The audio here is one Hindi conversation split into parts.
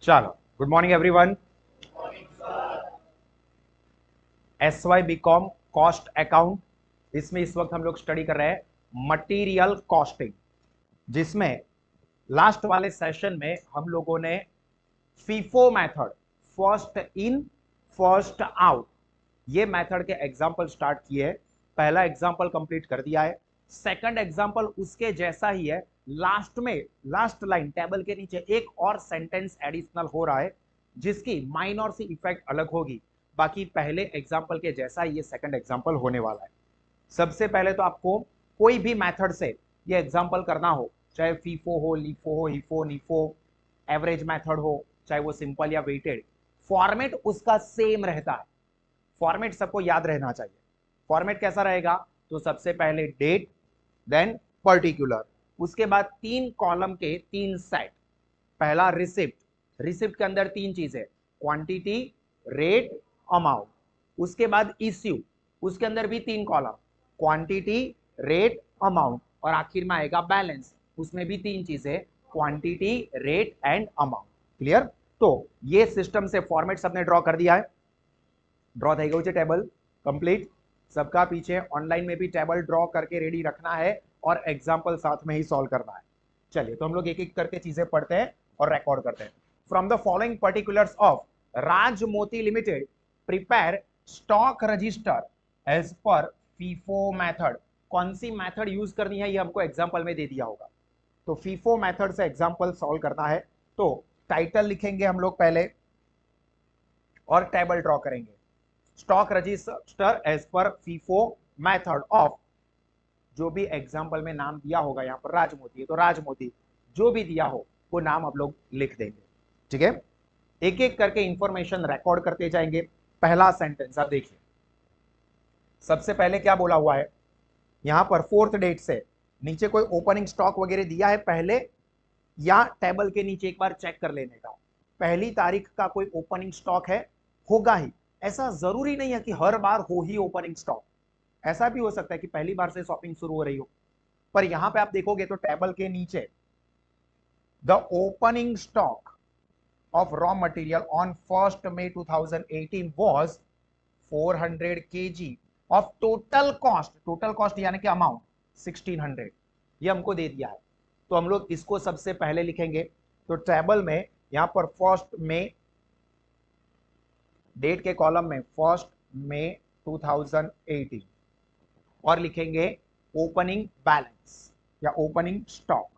चलो, good morning everyone. SY BCom cost account, इसमें इस वक्त हम लोग स्टडी कर रहे हैं मटेरियल कॉस्टिंग, जिसमें लास्ट वाले सेशन में हम लोगों ने FIFO method, first in first out, ये मेथड के एग्जांपल स्टार्ट किए हैं। पहला एग्जांपल कंप्लीट कर दिया है। सेकंड एग्जांपल उसके जैसा ही है। लास्ट में लास्ट लाइन टेबल के नीचे एक और सेंटेंस एडिशनल हो रहा है, जिसकी माइनर सी इफेक्ट अलग होगी। बाकी पहले एग्जांपल के जैसा ये सेकंड एग्जांपल होने वाला है। सबसे पहले तो आपको कोई भी मेथड से ये एग्जांपल करना हो, चाहे फीफो हो, लीफो हो, हिफो, नीफो, एवरेज मेथड हो, चाहे वो सिंपल या वेटेड, फॉर्मेट उसका सेम रहता है। फॉर्मेट सबको याद रहना चाहिए। फॉर्मेट कैसा रहेगा? तो सबसे पहले डेट, देन पर्टिकुलर, उसके बाद 3 कॉलम के 3 सेट। पहला रिसिप्ट, रिसिप्ट के अंदर 3 चीजें, क्वांटिटी, रेट, अमाउंट। उसके बाद इश्यू, उसके अंदर भी 3 कॉलम, क्वांटिटी, रेट, अमाउंट। और आखिर में आएगा बैलेंस, उसमें भी 3 चीजें, quantity, rate and amount. Clear? तो ये सिस्टम से फॉर्मेट सबने ड्रॉ कर दिया है। ड्रॉ થઈ ગયું છે ટેબલ कंप्लीट। सबका पीछे ऑनलाइन में भी टेबल ड्रॉ करके रेडी रखना है और एग्जाम्पल साथ में ही सॉल्व करना है। चलिए, तो हम लोग एक एक करके चीजें पढ़ते हैं और रिकॉर्ड करते हैं। From the following particulars of Raj Moti limited, prepare stock register as per FIFO method. कौन सी मेथड यूज करनी है ये हमको एग्जाम्पल में दे दिया होगा, तो फीफो मेथड से एग्जाम्पल सॉल्व करना है। तो टाइटल लिखेंगे हम लोग पहले और टेबल ड्रॉ करेंगे। Stock register as per FIFO method of, जो भी एग्जाम्पल में नाम दिया होगा, यहाँ पर राजमोती है तो राजमोती, जो भी दिया हो वो नाम आप लोग लिख देंगे। ठीक है, एक एक करके इंफॉर्मेशन रिकॉर्ड करते जाएंगे। पहला सेंटेंस आप देखिए, सबसे पहले क्या बोला हुआ है यहाँ पर, 4th डेट से नीचे कोई ओपनिंग स्टॉक वगैरह दिया है पहले, या टेबल के नीचे एक बार चेक कर लेने का। पहली तारीख का कोई ओपनिंग स्टॉक है, होगा ही। ऐसा जरूरी नहीं है कि हर बार हो ही ओपनिंग स्टॉक, ऐसा भी हो सकता है कि पहली बार से शॉपिंग शुरू हो रही हो। पर यहां पे आप देखोगे तो टेबल के नीचे the opening stock of raw material on 1st May 2018 was 400 kg of total cost, total cost यानी कि अमाउंट 1600, ये हमको दे दिया है। तो हम लोग इसको सबसे पहले लिखेंगे। तो टेबल में यहां पर 1st May, डेट के कॉलम में 1st May 2018, और लिखेंगे ओपनिंग बैलेंस या ओपनिंग स्टॉक।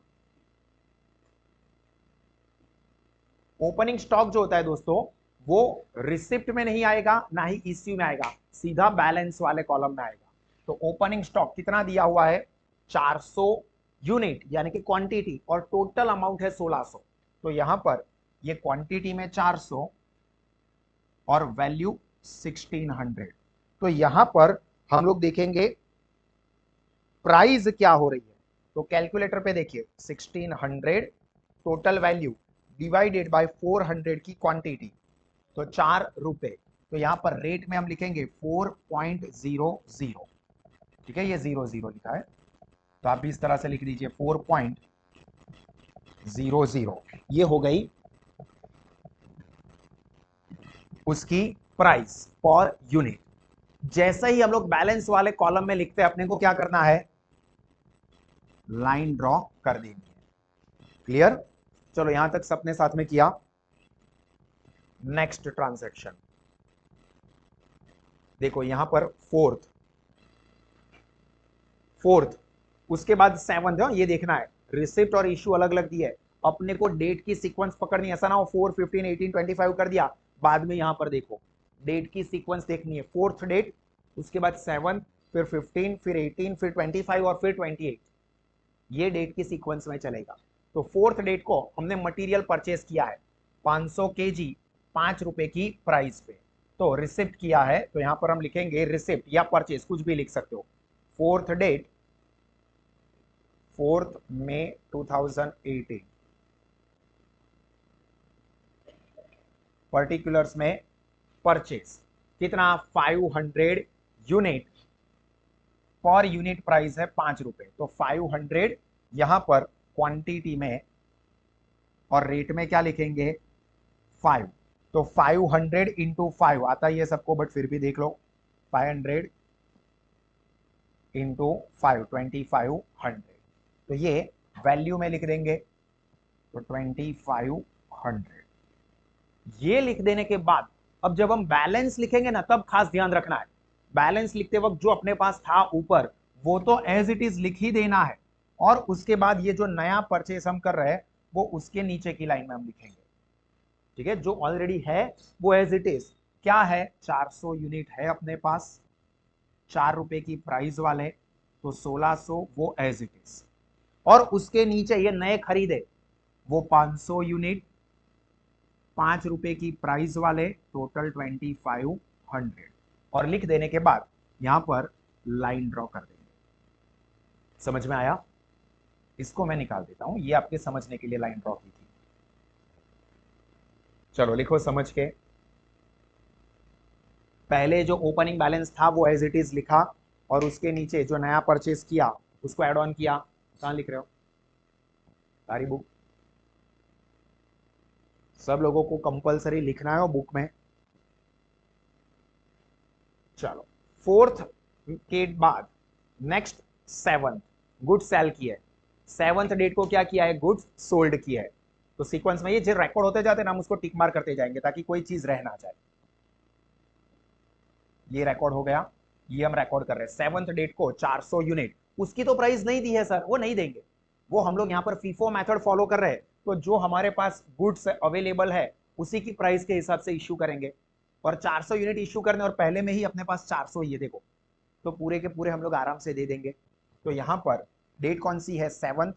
ओपनिंग स्टॉक जो होता है दोस्तों, वो रिसिप्ट में नहीं आएगा, ना ही इश्यू में आएगा, सीधा बैलेंस वाले कॉलम में आएगा। तो ओपनिंग स्टॉक कितना दिया हुआ है? 400 यूनिट यानी कि क्वांटिटी, और टोटल अमाउंट है 1600। तो यहां पर ये क्वांटिटी में 400 और वैल्यू 1600। तो यहां पर हम लोग देखेंगे प्राइस क्या हो रही है। तो कैलकुलेटर पे देखिए, 1600 टोटल वैल्यू डिवाइडेड बाय 400 की क्वांटिटी, तो 4 रुपए। तो यहां पर रेट में हम लिखेंगे 4.00। ठीक है, ये 00 लिखा है, तो आप भी इस तरह से लिख दीजिए 4.00। ये हो गई उसकी प्राइस पर यूनिट। जैसे ही हम लोग बैलेंस वाले कॉलम में लिखते हैं, अपने को क्या करना है? लाइन ड्रॉ कर देनी है। क्लियर? चलो, यहां तक सबने साथ में किया। नेक्स्ट ट्रांजैक्शन देखो, यहां पर फोर्थ, उसके बाद 7th, ये देखना है। रिसिप्ट और इश्यू अलग अलग दिया है, अपने को डेट की सीक्वेंस पकड़नी, ऐसा ना हो 4, 15, 18, 25 कर दिया, बाद में यहां पर देखो डेट की सीक्वेंस देखनी है। 4th डेट, उसके बाद 7, फिर 15, फिर 18, फिर 25 और फिर 28, ये डेट की सीक्वेंस में चलेगा। तो 4th डेट को हमने मटेरियल परचेस किया है 500 kg, 5 रुपए की प्राइस पे। तो रिसिप्ट किया है, तो यहां पर हम लिखेंगे रिसिप्ट या परचेस, कुछ भी लिख सकते हो। 4th date 4th May 2018, particulars में परचेस कितना? 500 यूनिट, पर यूनिट प्राइस है 5 रुपए, तो 500 यहां पर क्वांटिटी में, और रेट में क्या लिखेंगे? 5, तो 500 इंटू 5 आता ही है सबको, बट फिर भी देख लो, 500 इंटू 5, 2500, तो ये वैल्यू में लिख देंगे, तो 2500। ये लिख देने के बाद अब जब हम बैलेंस लिखेंगे ना, तब खास ध्यान रखना है, बैलेंस लिखते वक्त जो अपने पास था ऊपर वो तो एज इट इज लिख ही देना है, और उसके बाद ये जो नया परचेस हम कर रहे हैं वो उसके नीचे की लाइन में हम लिखेंगे। ठीक है, जो ऑलरेडी है वो एज इट इज क्या है, 400 यूनिट है अपने पास, 4 रुपए की प्राइस वाले, तो 1600 वो एज इट इज, और उसके नीचे ये नए खरीदे वो 500 यूनिट, 5 रुपए की प्राइस वाले, टोटल 2500, और लिख देने के बाद यहां पर लाइन ड्रॉ कर देंगे। समझ में आया? इसको मैं निकाल देता हूं, ये आपके समझने के लिए लाइन ड्रॉ की थी। चलो लिखो समझ के, पहले जो ओपनिंग बैलेंस था वो एज इट इज लिखा, और उसके नीचे जो नया परचेस किया उसको एड ऑन किया। कहां लिख रहे हो सारी बुक? सब लोगों को कंपलसरी लिखना है बुक में। चलो, 4th के बाद नेक्स्ट 7th गुड सेल किया है, 7th डेट को क्या किया है, गुड्स सोल्ड किया है। तो सीक्वेंस में ये जो रिकॉर्ड होते जाते हैं ना, हम उसको टिक मार करते जाएंगे ताकि कोई चीज रह ना जाए। ये रिकॉर्ड हो गया, ये हम रिकॉर्ड कर रहे हैं 7th डेट को 400 यूनिट, उसकी तो प्राइस नहीं दी है सर, वो नहीं देंगे, वो हम लोग यहाँ पर फीफो मेथड फॉलो कर रहे हैं, तो जो हमारे पास गुड्स अवेलेबल है उसी की प्राइस के हिसाब से इश्यू करेंगे, और 400 यूनिट इश्यू करने और पहले में ही अपने पास 400 ये देखो, तो पूरे के पूरे हम लोग आराम से दे देंगे। तो यहाँ पर डेट कौन सी है, 7th,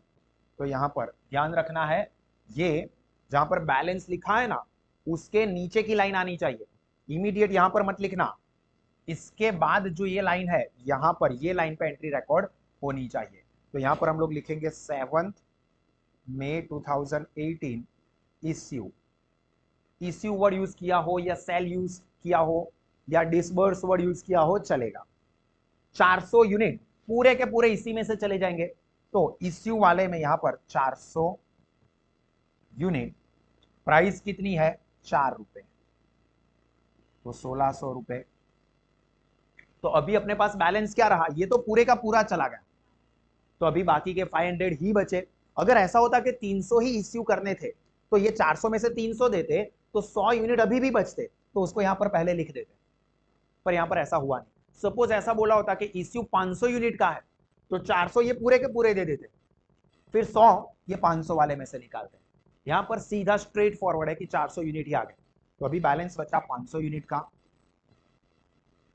तो यहाँ पर ध्यान रखना है, ये जहां पर बैलेंस लिखा है ना उसके नीचे की लाइन आनी चाहिए, इमीडिएट यहां पर मत लिखना, इसके बाद जो ये लाइन है यहां पर ये लाइन पे एंट्री रिकॉर्ड होनी चाहिए। तो यहां पर हम लोग लिखेंगे 7 मई 2018 इश्यू, इश्यू वर्ड यूज किया हो या सेल यूज किया हो या डिसबर्स वर्ड यूज किया हो चलेगा। 400 यूनिट पूरे के पूरे इसी में से चले जाएंगे, तो इश्यू वाले में यहां पर 400 यूनिट, प्राइस कितनी है 4 रुपए, तो 1600 रुपए। तो अभी अपने पास बैलेंस क्या रहा, ये तो पूरे का पूरा चला गया, तो अभी बाकी के 500 ही बचे। अगर ऐसा होता कि 300 ही इश्यू करने थे तो ये 400 में से 300 देते तो 100 यूनिट अभी भी बचते, तो उसको यहां पर पहले लिख देते, पर यहां पर ऐसा हुआ नहीं। सपोज ऐसा बोला होता कि इश्यू 500 यूनिट का है, तो 400 ये पूरे के पूरे दे देते, फिर 100 ये 500 वाले में से निकालते। यहां पर सीधा स्ट्रेट फॉरवर्ड है कि 400 यूनिट ही आ गए, तो अभी बैलेंस बचा 500 यूनिट का,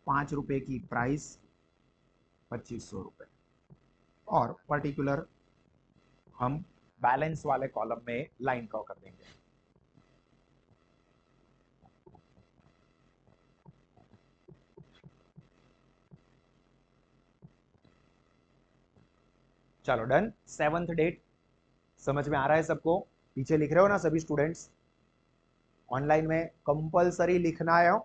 5 रुपए की प्राइस, 2500 रुपए, और पर्टिकुलर हम बैलेंस वाले कॉलम में लाइन ड्रॉ कर देंगे। चलो डन, 7th डेट समझ में आ रहा है सबको? पीछे लिख रहे हो ना सभी स्टूडेंट्स? ऑनलाइन में कंपलसरी लिखना है।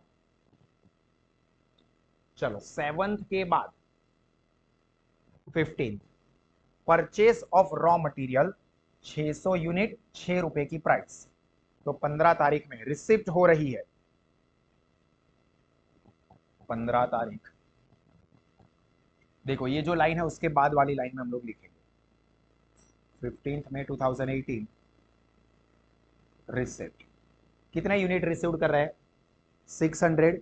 चलो 7th के बाद 15th purchase of raw material 600 unit, 6 रुपए की प्राइस, तो 15 तारीख में रिसिप्ट हो रही है, 15 तारीख। देखो ये जो लाइन है उसके बाद वाली लाइन में हम लोग लिखेंगे 15th मई 2018 रिसिप्ट, कितने यूनिट रिसीव कर रहे हैं 600,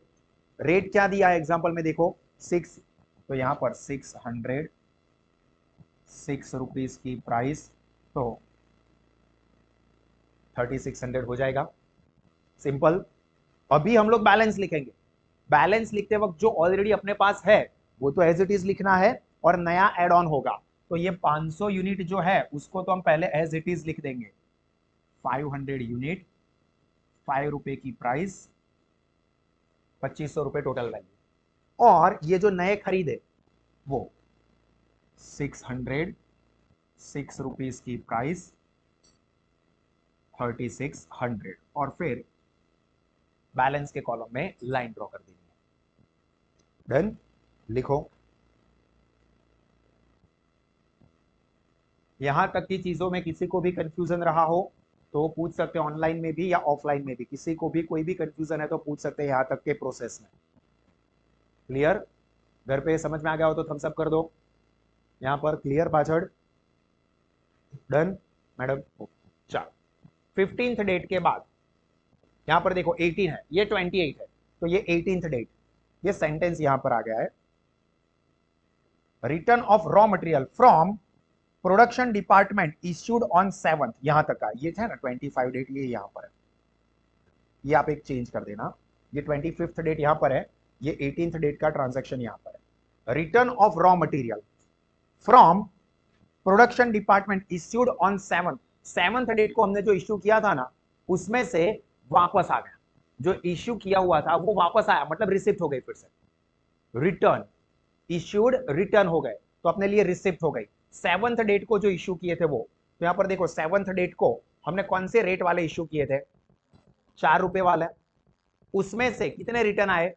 रेट क्या दिया है एग्जांपल में देखो 6, तो यहां पर 600, 6 रुपीस की प्राइस, तो 3600 हो जाएगा, सिंपल। अभी हम लोग बैलेंस लिखेंगे, बैलेंस लिखते वक्त जो ऑलरेडी अपने पास है वो तो एज इट इज लिखना है, और नया एड ऑन होगा, तो ये 500 यूनिट जो है उसको तो हम पहले एज इट इज लिख देंगे, 500 यूनिट, 5 रुपए की प्राइस, 2500 रुपए टोटल वैल्यू, और ये जो नए खरीदे वो 600, 6 रुपीस की प्राइस, 3600, और फिर बैलेंस के कॉलम में लाइन ड्रॉ कर देनी है। डन, लिखो। यहां तक की चीजों में किसी को भी कंफ्यूजन रहा हो तो पूछ सकते हैं ऑनलाइन में भी या ऑफलाइन में भी, किसी को भी कोई भी कंफ्यूजन है तो पूछ सकते हैं यहां तक के प्रोसेस में। क्लियर? घर पे समझ में आ गया हो तो थम्स अप कर दो। यहां पर क्लियर पाछड़? Done madam? चलो 15th डेट के बाद यहां पर देखो 18 है, ये 28 है, तो ये 18th डेट, ये सेंटेंस यहां पर आ गया है, return of raw material from production department issued on 7th, यहां तक का ये है ना 25 डेट, ये यहां पर है, ये आप एक चेंज कर देना, ये 25th डेट यहां पर है, ये 18th डेट का ट्रांजैक्शन यहां पर है। Return of raw material from production department issued on 7th date को हमने जो इश्यू किया था ना, उसमें से वापस आ गया, जो इश्यू किया हुआ था वो वापस आया, मतलब रिसिप्ट हो गई फिर से, रिटर्न इश्यूड रिटर्न हो गए, तो अपने लिए रिसिप्ट हो गई। 7th डेट को जो इश्यू किए थे वो, तो यहां पर देखो 7th डेट को हमने कौन से रेट वाले इश्यू किए थे? 4 रुपए वाले, उसमें से कितने रिटर्न आए?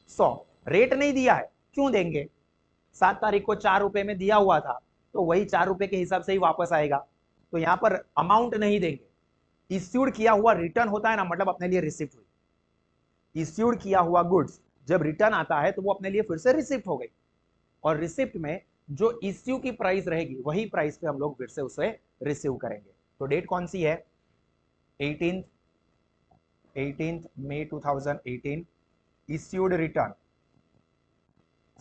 100। रेट नहीं दिया है, क्यों देंगे? 7 तारीख को 4 रुपए में दिया हुआ था, तो वही 4 रुपए के हिसाब से ही वापस आएगा, तो यहां पर अमाउंट नहीं देंगे। इश्यूड किया हुआ रिटर्न होता है ना, मतलब अपने लिए रिसिप्ट हुई। इश्यूड किया हुआ गुड्स जब रिटर्न आता है तो वो अपने लिए फिर से रिसिप्ट हो गई, और रिसिप्ट में जो इश्यू की प्राइस रहेगी वही प्राइस पे हम लोग फिर से उसे रिसीव करेंगे। तो डेट कौन सी है? 18th मई 2018, इश्यूड रिटर्न,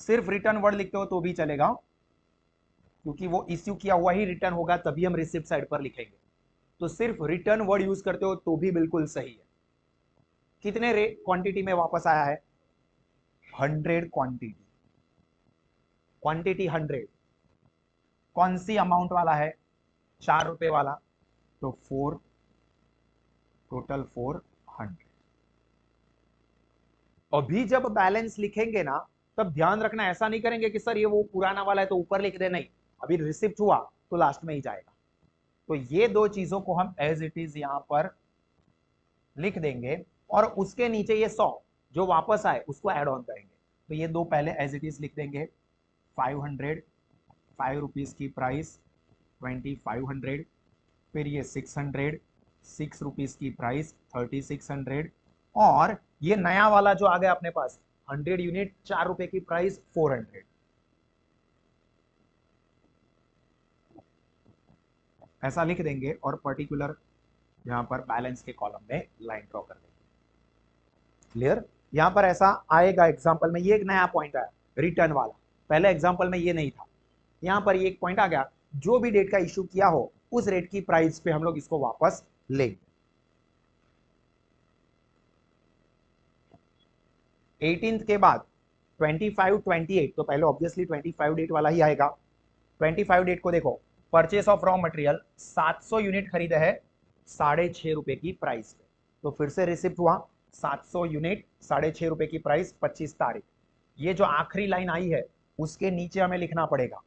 सिर्फ रिटर्न वर्ड लिखते हो तो भी चलेगा, क्योंकि वो इश्यू किया हुआ ही रिटर्न होगा, तभी हम रिसिप्ट साइड पर लिखेंगे, तो सिर्फ रिटर्न वर्ड यूज करते हो तो भी बिल्कुल सही है। कितने क्वांटिटी में वापस आया है? 100 क्वांटिटी, क्वांटिटी 100, कौन सी अमाउंट वाला है? 4 रुपए वाला, तो 4, टोटल 400। अभी जब बैलेंस लिखेंगे ना, तब ध्यान रखना, ऐसा नहीं करेंगे कि सर ये वो पुराना वाला है तो ऊपर लिख दे, नहीं, अभी रिसिप्ट हुआ तो लास्ट में ही जाएगा। तो ये दो चीजों को हम एज इट इज यहां पर लिख देंगे, और उसके नीचे ये 100 जो वापस आए उसको ऐड ऑन करेंगे। तो ये दो पहले एज इट इज लिख देंगे, 500, 5 रुपीज की प्राइस, 2500, फिर ये 600, 6 रुपीज की प्राइस, 3600, और ये नया वाला जो आ गया अपने पास 100 यूनिट, 4 रुपए की प्राइस, 400। ऐसा लिख देंगे और पर्टिकुलर यहां पर बैलेंस के कॉलम में लाइन ड्रॉ कर देंगे। क्लियर? यहां पर ऐसा आएगा एग्जांपल में, ये एक नया पॉइंट आया रिटर्न वाला, पहले एग्जांपल में ये नहीं था, यहां पर ये एक पॉइंट आ गया, जो भी डेट का इश्यू किया हो उस रेट की प्राइस पे हम लोग इसको वापस लेंगे। 18th के बाद 25, 28, तो पहले ऑब्वियसली 25 डेट वाला ही आएगा। 25 डेट को देखो, purchase of raw material 700 unit खरीदे है 6.5 रुपए की प्राइस पे, तो फिर से रिसिप्ट हुआ 700 यूनिट 6.5 रुपए की प्राइस, 25 तारीख। ये जो आखिरी लाइन आई है उसके नीचे हमें लिखना पड़ेगा,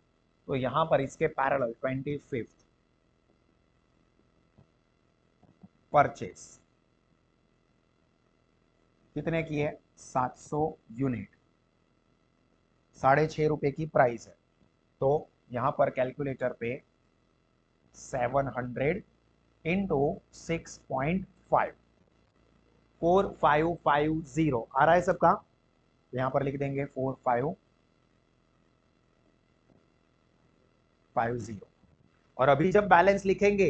तो यहां पर इसके पैरेलल 25th परचेस कितने की है? 700 यूनिट, 6.5 रुपए की प्राइस है, तो यहां पर कैलकुलेटर पे 700 इंटू 6.5, 4550 आ रहा है सबका, यहां पर लिख देंगे 4550। और अभी जब बैलेंस लिखेंगे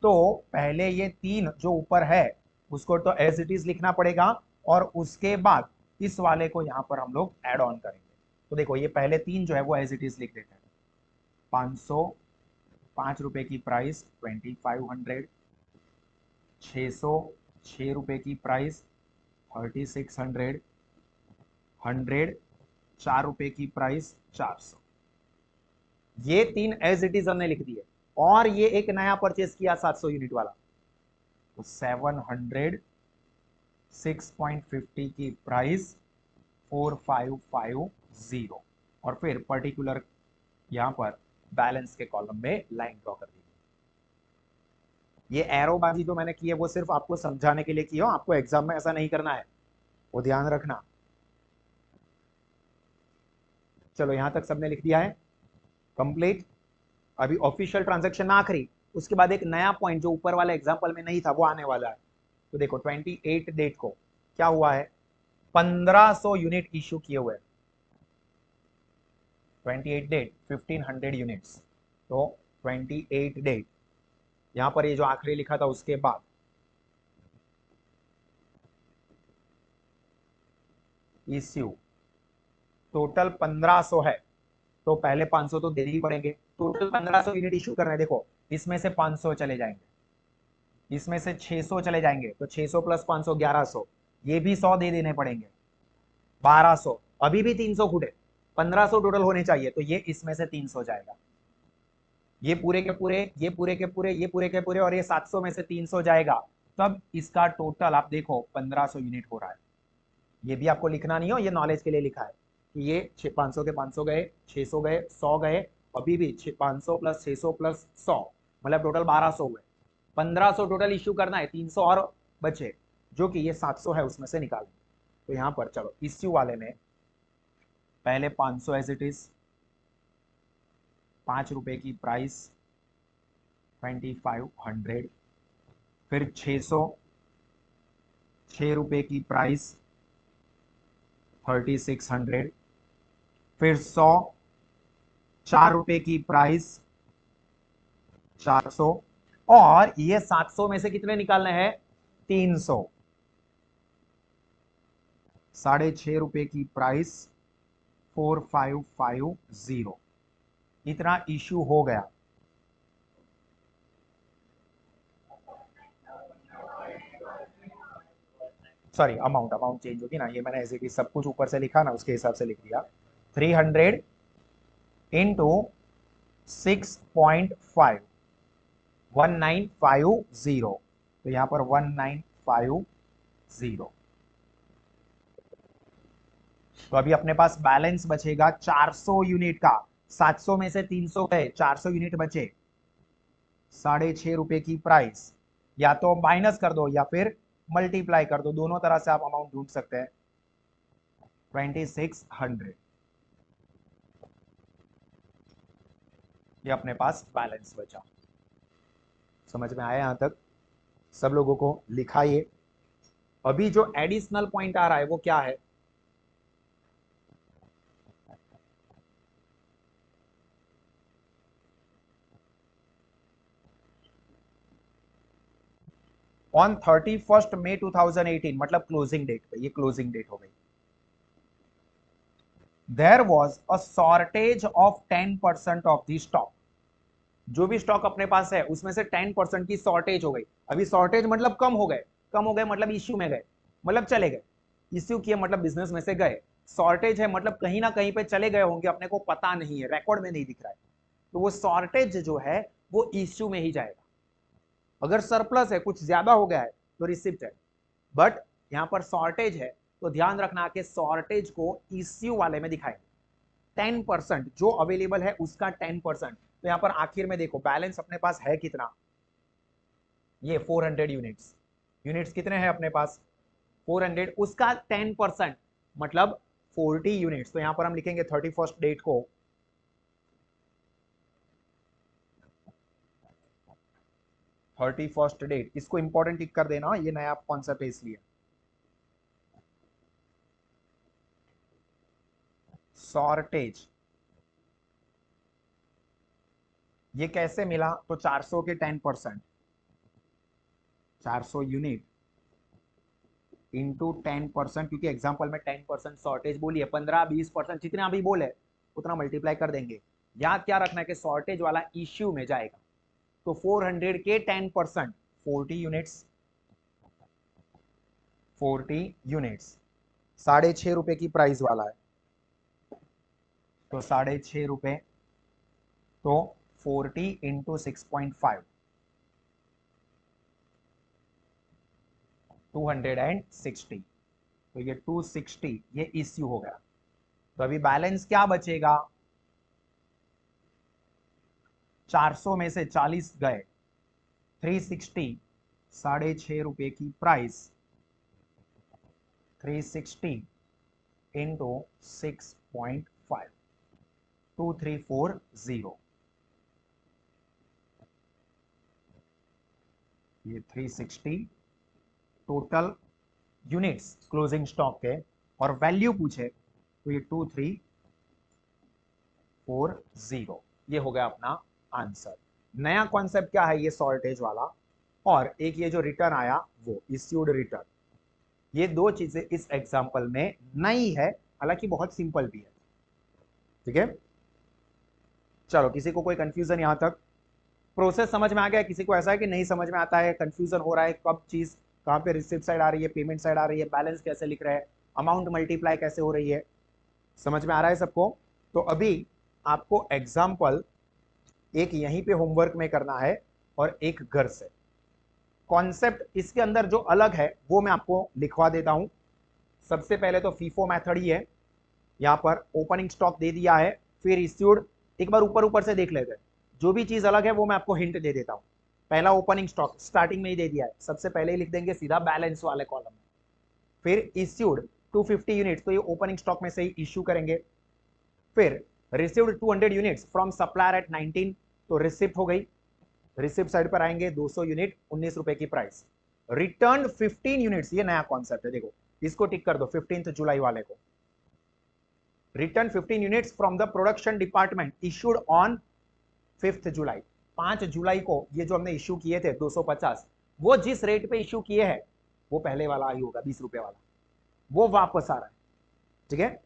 तो पहले ये 3 जो ऊपर है उसको तो एज इट इज लिखना पड़ेगा, और उसके बाद इस वाले को यहां पर हम लोग ऐड ऑन करेंगे। तो देखो ये पहले 3 जो है वो एज इट इज लिख देते हैं, 500, 5 रुपए की प्राइस 2500, 600, 6 रुपए की प्राइस 3600, 100, 4 रुपए की प्राइस 400। ये 3 एज इट इज हमने लिख दिए, और ये एक नया परचेस किया 700 यूनिट वाला, तो 700, 6.50 की प्राइस 4550, और फिर पर्टिकुलर यहां पर बैलेंस के कॉलम में लाइन ड्रॉ कर दी। ये एरोबाजी जो मैंने की है वो सिर्फ आपको समझाने के लिए की हो, आपको एग्जाम में ऐसा नहीं करना है, वो ध्यान रखना। चलो यहां तक सबने लिख दिया है, कंप्लीट। अभी ऑफिशियल ट्रांजैक्शन में आखिरी उसके बाद एक नया पॉइंट जो ऊपर वाले एग्जाम्पल में नहीं था वो आने वाला है। तो देखो 28 डेट को क्या हुआ है, 1500 यूनिट इश्यू किए हुए, 28 डेट 1500 यूनिट्स। तो 28 डेट यहां पर ये जो आखिरी लिखा था उसके बाद इश्यू टोटल 1500 है, तो पहले 500 तो देने ही पड़ेंगे। टोटल 1500 यूनिट इश्यू करना है। देखो इसमें से 500 चले जाएंगे, इसमें से 600 चले जाएंगे, तो 600 प्लस 500 1100, ये भी 100 दे देने पड़ेंगे, 1200, अभी भी 300 खुटे, 1500 टोटल होने चाहिए, तो ये इसमें से 300 जाएगा, ये पूरे के पूरे, ये पूरे के पूरे, ये पूरे के पूरे, और ये 700 में से 300 जाएगा, तब इसका टोटल आप देखो 1500 यूनिट हो रहा है। ये भी आपको लिखना नहीं हो, ये नॉलेज के लिए लिखा है कि ये 500 के 500 गए, 600 गए, 100 गए, अभी भी 500 प्लस 600 प्लस 100 मतलब टोटल 1200 हुए। 1500 टोटल इश्यू करना है, 300 और बचे जो कि ये 700 है उसमें से निकाल। तो यहां पर चलो इश्यू वाले में पहले 500 एज इट इज, 5 रुपए की प्राइस 2500, फिर 600, 6 रुपए की प्राइस 3600, फिर 100, 4 रुपए की प्राइस 400, और ये 700 में से कितने निकालने हैं, 300, 6.5 रुपए की प्राइस 4550, इतना इश्यू हो गया। सॉरी अमाउंट अमाउंट चेंज होगी ना, ये मैंने एज इट इज सब कुछ ऊपर से लिखा ना उसके हिसाब से लिख दिया। 300 इंटू 6.5 1950, तो यहां पर 1950। तो अभी अपने पास बैलेंस बचेगा 400 यूनिट का, 700 में से 300 गए, 400 यूनिट बचे, 6.5 रुपए की प्राइस, या तो माइनस कर दो या फिर मल्टीप्लाई कर दो, दोनों तरह से आप अमाउंट ढूंढ सकते हैं। 2600 ये अपने पास बैलेंस बचा। समझ में आया यहां तक सब लोगों को, लिखा ये। अभी जो एडिशनल पॉइंट आ रहा है वो क्या है, ऑन 31 मई 2018 मतलब क्लोजिंग डेट पे, ये क्लोजिंग डेट हो गई, there was a shortage of 10% of the stock. जो भी स्टॉक अपने पास है उसमें से 10% की शॉर्टेज हो गई। अभी शॉर्टेज मतलब कम हो गए, कम हो गए मतलब इश्यू में गए, मतलब चले गए, इश्यू किए मतलब बिजनेस में से गए, शॉर्टेज है मतलब कहीं ना कहीं पे चले गए होंगे, अपने को पता नहीं है, रिकॉर्ड में नहीं दिख रहा है, तो वो शॉर्टेज जो है वो इश्यू में ही जाएगा। अगर सरप्लस है, कुछ ज्यादा हो गया है, तो रिसिप्ट है, बट यहां पर शॉर्टेज है, तो ध्यान रखना कि शॉर्टेज को इश्यू वाले में दिखाएंगे। 10% जो अवेलेबल है उसका 10%। तो यहां पर आखिर में देखो बैलेंस अपने पास है कितना, ये 400 यूनिट्स, यूनिट्स कितने हैं अपने पास 400, उसका 10% मतलब 40 यूनिट्स। तो यहां पर हम लिखेंगे 31 डेट को 31 डेट, इसको इंपॉर्टेंट टिक कर देना, ये नया कॉन्सेप्ट है इसलिए। शॉर्टेज ये कैसे मिला, तो 400 के 10%, 400 यूनिट इंटू 10%, क्योंकि एग्जाम्पल में 10% शॉर्टेज बोली है, 15-20% जितना भी बोले उतना मल्टीप्लाई कर देंगे। याद क्या रखना है कि शॉर्टेज वाला इश्यू में जाएगा, तो 400 के 10% 40 यूनिट्स, 40 यूनिट्स 6.5 रुपए की प्राइस वाला है, तो 6.5 रुपए, तो 40 इंटू 6.5 260, तो ये 260 ये इश्यू हो गया। तो अभी बैलेंस क्या बचेगा, 400 में से 40 गए, 360, 6.5 रुपए की प्राइस, 360 इंटू 6.5 2340, ये 360 टोटल यूनिट्स क्लोजिंग स्टॉक के, और वैल्यू पूछे तो ये 2340, ये हो गया अपना आंसर। नया कॉन्सेप्ट क्या है, ये शॉर्टेज वाला, और एक ये जो रिटर्न आया वो इश्यूड रिटर्न। ये दो चीजें इस एग्जांपल में नई है, हालांकि बहुत सिंपल भी है। ठीक है, चलो किसी को कोई कंफ्यूजन यहां तक? प्रोसेस समझ में आ गया? किसी को ऐसा है कि नहीं समझ में आता है, कंफ्यूजन हो रहा है, कब चीज कहां पे रिसिप्ट साइड आ रही है, पेमेंट साइड आ रही है, बैलेंस कैसे लिख रहे हैं, अमाउंट मल्टीप्लाई कैसे हो रही है? समझ में आ रहा है सबको? तो अभी आपको एग्जाम्पल एक यहीं पे होमवर्क में करना है और एक घर से। कॉन्सेप्ट इसके अंदर जो अलग है वो मैं आपको लिखवा देता हूं। सबसे पहले तो फीफो मेथड ही है, यहां पर ओपनिंग स्टॉक दे दिया है, फिर इश्यूड, एक बार ऊपर ऊपर से देख लेते हैं, जो भी चीज अलग है वो मैं आपको हिंट दे देता हूं। पहला ओपनिंग स्टॉक स्टार्टिंग में ही दे दिया है, सबसे पहले ही लिख देंगे सीधा बैलेंस वाले कॉलम में। फिर इश्यूड 250 यूनिट्स, तो ये ओपनिंग स्टॉक में से ही इश्यू करेंगे। फिर received 200 units from supplier at 19, तो रिसिप्ट हो गई, रिसिप्ट साइड पर आएंगे 200 यूनिट 19 रुपए की प्राइस। रिटर्न 15 यूनिट्स, ये नया कॉन्सेप्ट है, देखो इसको टिक कर दो 15 जुलाई वाले को। Return 15 units from the production department issued on 5 जुलाई, 5 जुलाई को ये जो हमने इश्यू किए थे 250, वो जिस रेट पे इश्यू किए हैं वो पहले वाला ही होगा 20 रुपए वाला, वो वापस आ रहा है। ठीक है,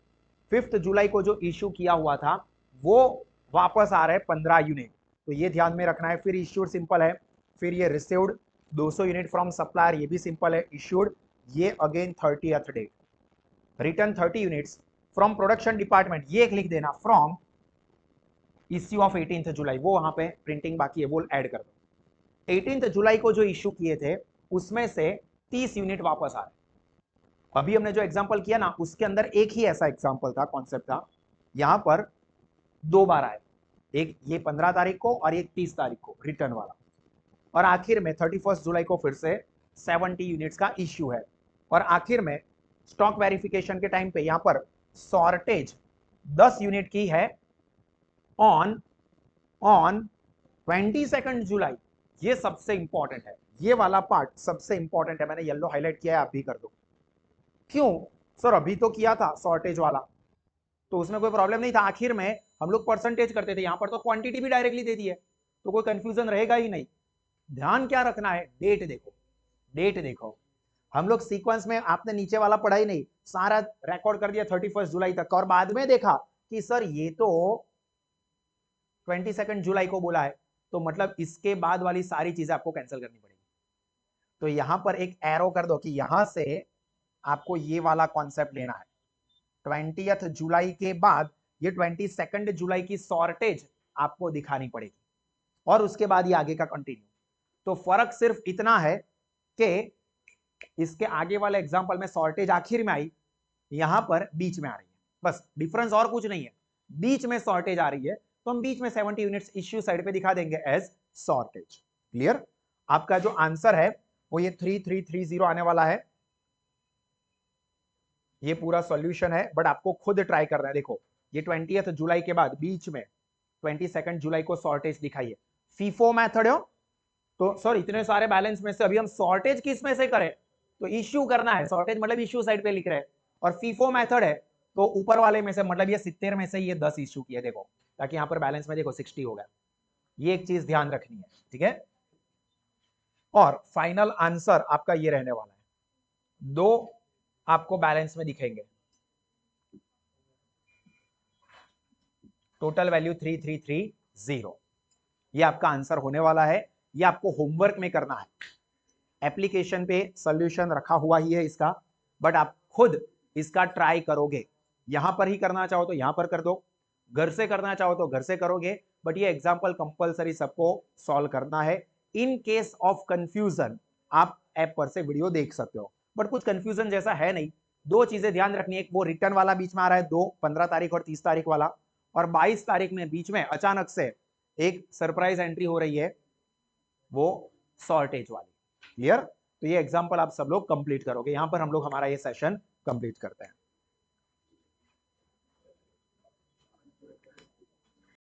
5 जुलाई को जो इश्यू किया हुआ था वो वापस आ रहा है 15 यूनिट, तो ये ध्यान में रखना है। फिर इश्यूड सिंपल है, फिर ये रिसीव्ड 200 यूनिट फ्रॉम सप्लायर, ये भी सिंपल है। इश्यूड ये again 30th date. Return 30 units from production department, ये एक लिख देना, फ्रॉम इश्यू ऑफ 18th जुलाई, वो वहां पे प्रिंटिंग बाकी है, वो ऐड कर दो। 18th जुलाई को जो इश्यू किए थे उसमें से 30 यूनिट वापस आ रहे। अभी हमने जो एग्जांपल किया ना उसके अंदर एक ही ऐसा एग्जांपल था, कॉन्सेप्ट था, यहां पर दो बार आए, एक ये 15 तारीख को और एक 30 तारीख को रिटर्न वाला, और आखिर में 31 जुलाई को फिर से 70 यूनिट्स का इश्यू है। और आखिर में स्टॉक वेरिफिकेशन के टाइम पे यहां पर शॉर्टेज 10 यूनिट की है ऑन 22 जुलाई। ये सबसे इंपॉर्टेंट है, ये वाला पार्ट सबसे इंपॉर्टेंट है, मैंने येलो हाईलाइट किया है, आप भी कर दो। क्यों सर, अभी तो किया था शॉर्टेज वाला तो उसमें कोई प्रॉब्लम नहीं था, आखिर में हम लोग परसेंटेज करते थे, यहां पर तो क्वांटिटी भी डायरेक्टली दे दी है, तो कोई कंफ्यूजन रहेगा ही नहीं। ध्यान क्या रखना है, डेट देखो, डेट देखो। हम लोग सीक्वेंस में, आपने नीचे वाला पढ़ा ही नहीं, सारा रिकॉर्ड कर दिया 31 जुलाई तक, और बाद में देखा कि सर ये तो 22 जुलाई को बोला है, तो मतलब इसके बाद वाली सारी चीजें आपको कैंसिल करनी पड़ेगी। तो यहां पर एक एरो कर दो कि यहां से आपको ये वाला कॉन्सेप्ट लेना है। 20th जुलाई के बाद ये 22 जुलाई की शॉर्टेज आपको दिखानी पड़ेगी, और उसके बाद ये आगे का कंटिन्यू। तो फर्क सिर्फ इतना है कि इसके आगे वाले एग्जांपल में शॉर्टेज आखिर में आई, यहां पर बीच में आ रही है, बस डिफरेंस और कुछ नहीं है। बीच में शॉर्टेज आ रही है तो हम बीच में 70 यूनिट्स इश्यू साइड पे दिखा देंगे एज शॉर्टेज। क्लियर? आपका जो आंसर है वो ये 3330 आने वाला है। ये पूरा सॉल्यूशन है, बट आपको खुद ट्राई करना है। देखो ये 20th जुलाई के बाद बीच में 22 जुलाई को शॉर्टेज दिखाई है। फीफो मेथड हो तो सर इतने सारे बैलेंस में से अभी हम शॉर्टेज किस में से करें, तो इश्यू करना है, शॉर्टेज मतलब इश्यू साइड पे लिख रहे हैं, और फीफो मेथड है तो ऊपर वाले में से, मतलब ये 70 में से ये 10 इश्यू किए, देखो ताकि यहां पर बैलेंस में देखो 60 होगा। ये एक चीज ध्यान रखनी है, ठीक है। और फाइनल आंसर आपका ये रहने वाला है, दो आपको बैलेंस में दिखेंगे, टोटल वैल्यू 3330, ये आपका आंसर होने वाला है। ये आपको होमवर्क में करना है, एप्लीकेशन पे सॉल्यूशन रखा हुआ ही है इसका, बट आप खुद इसका ट्राई करोगे। यहां पर ही करना चाहो तो यहां पर कर दो, घर से करना चाहो तो घर से करोगे, बट ये एग्जाम्पल कंपलसरी सबको सॉल्व करना है। इन केस ऑफ कंफ्यूजन आप ऐप पर से वीडियो देख सकते हो, बट कुछ कंफ्यूजन जैसा है नहीं। दो चीजें ध्यान रखनी है, एक वो रिटर्न वाला बीच में आ रहा है, 15 तारीख और 30 तारीख वाला, और 22 तारीख में बीच में अचानक से एक सरप्राइज एंट्री हो रही है, वो शॉर्टेज वाली। क्लियर? तो ये एग्जांपल आप सब लोग कंप्लीट करोगे, यहां पर हम लोग हमारा ये सेशन कंप्लीट करते हैं।